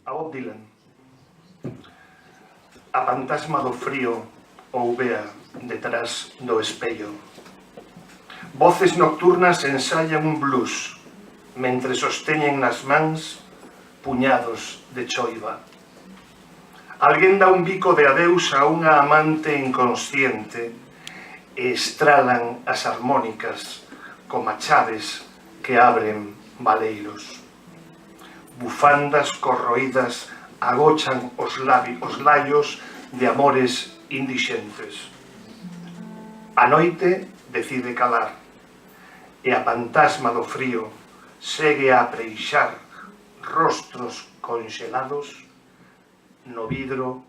a Bob Dylan. A fantasma do frío ouvea detrás do espello. Voces nocturnas ensayan un blues mentre sosteñen nas mans puñados de choiva. Alguén dá un bico de adeus a unha amante inconsciente e estralan as armónicas como chaves que abren valeiros. Bufandas corroídas agochan os laios de amores indixentes. A noite decide calar e a fantasma do frío segue a apreixar rostros conxelados no vidro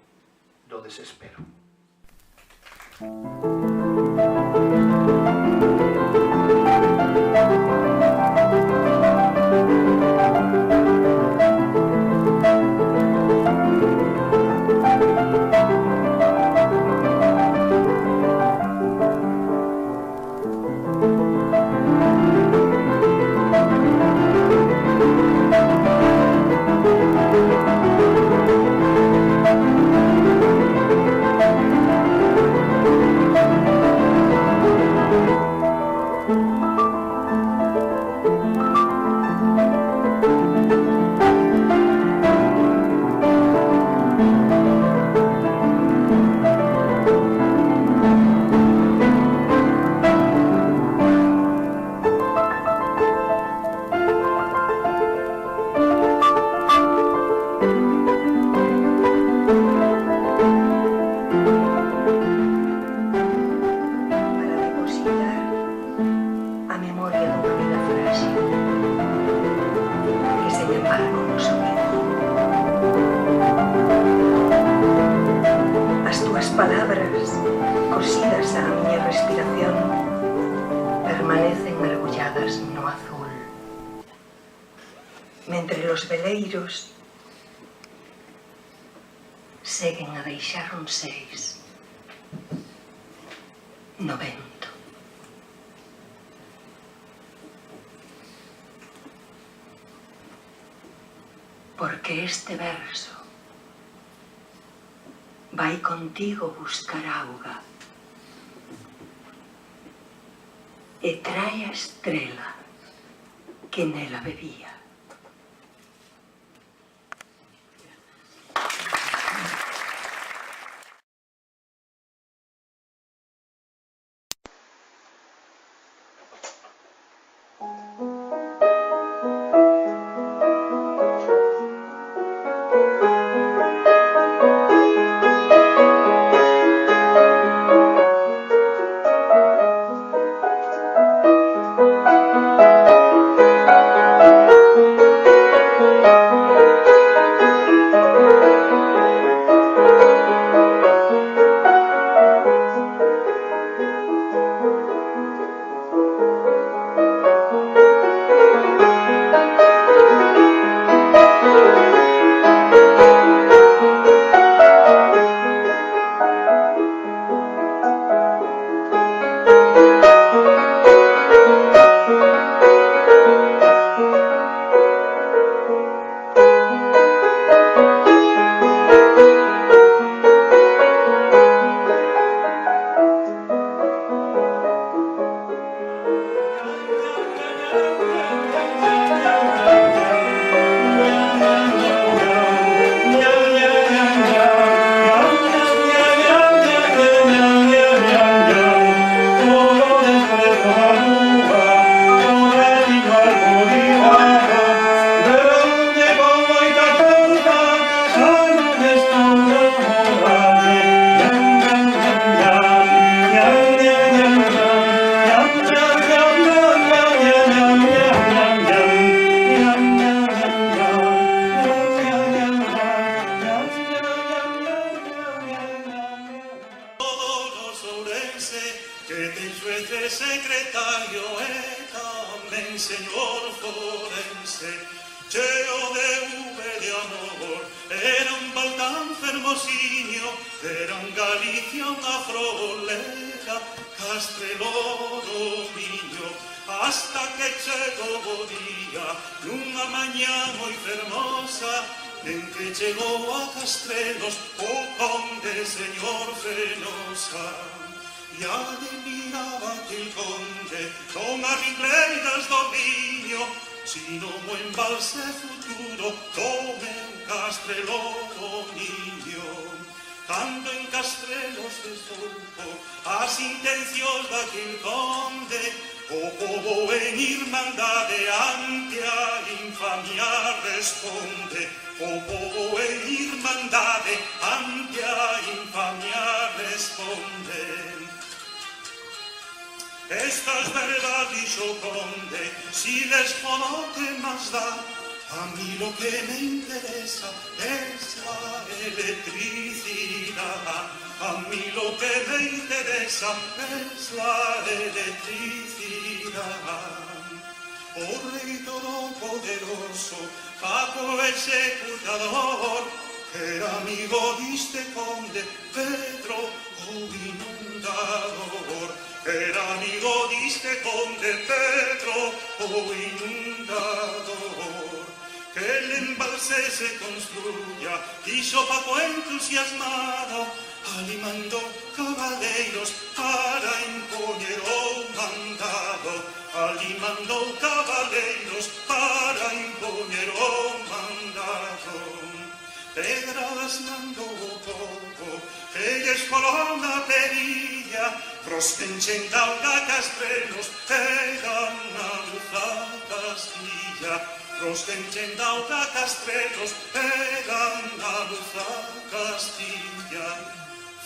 do desespero. Mentre los veleiros seguen a deixar un seis no vento. Porque este verso vai contigo buscar auga e trae a estrela que nela bebía. Secretario e tamén señor forense, cheo de de amor, era un Baltán fermosiño, era un Galicia unha froleca, Castrelo do Miño, hasta que chegou o día, nunha mañá moi fermosa, en que chegou a Castrelos o conde señor Fenosa. E adivinaba que el conde non as rincleiras do viño, sino o embalse futuro do meu Castrelo do niño. Cando en Castrelos se soupo as intencións daquel conde, o pobo en irmandade ante a infamia responde. O pobo en irmandade ante a infamia responde. Estas verdades o conde, si les puedo que más da, a mí lo que me interesa es la electricidad. A mí lo que me interesa es la electricidad. O Rey Todopoderoso, Paco Ejecutador, era amigo de este conde Pedro o inundador. Era amigo de este conde Pedro o inundador. Que el embalse se construya, quiso Paco entusiasmado, animando caballeros para imponer o mandado. Animando caballeros para imponer o mandado. Pedradas mandou o povo, elles foron a perilla, prospenchen dauga Castrelos, pegan a luz a Castilla. Prospenchen dauga Castrelos, pegan a luz a Castilla.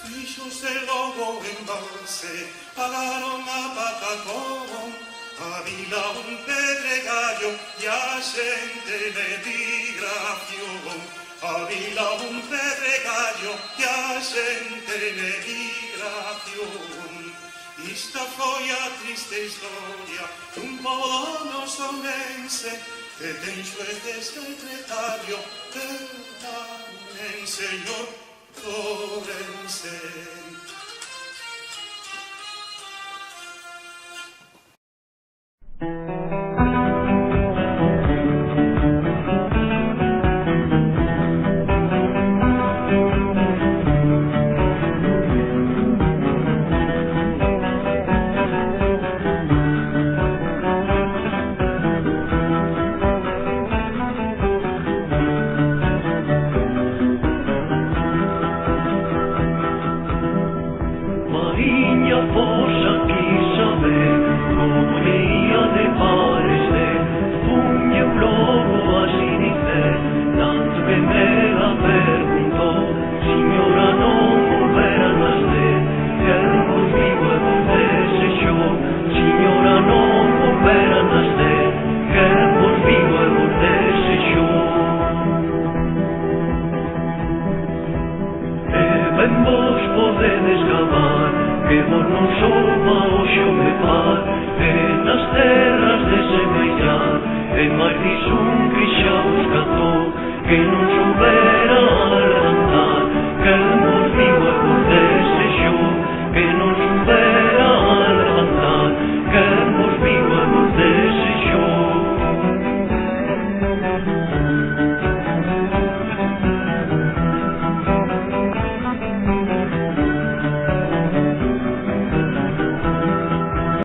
Fixose logo embalse, pagaron a Patacón, a vila un pedregallo e a xente de migración. A vila un pedregallo e a xente de migración. Esta foi a triste historia dun pobo noso mense que ten xuez de secretario, pero tamén señor forense.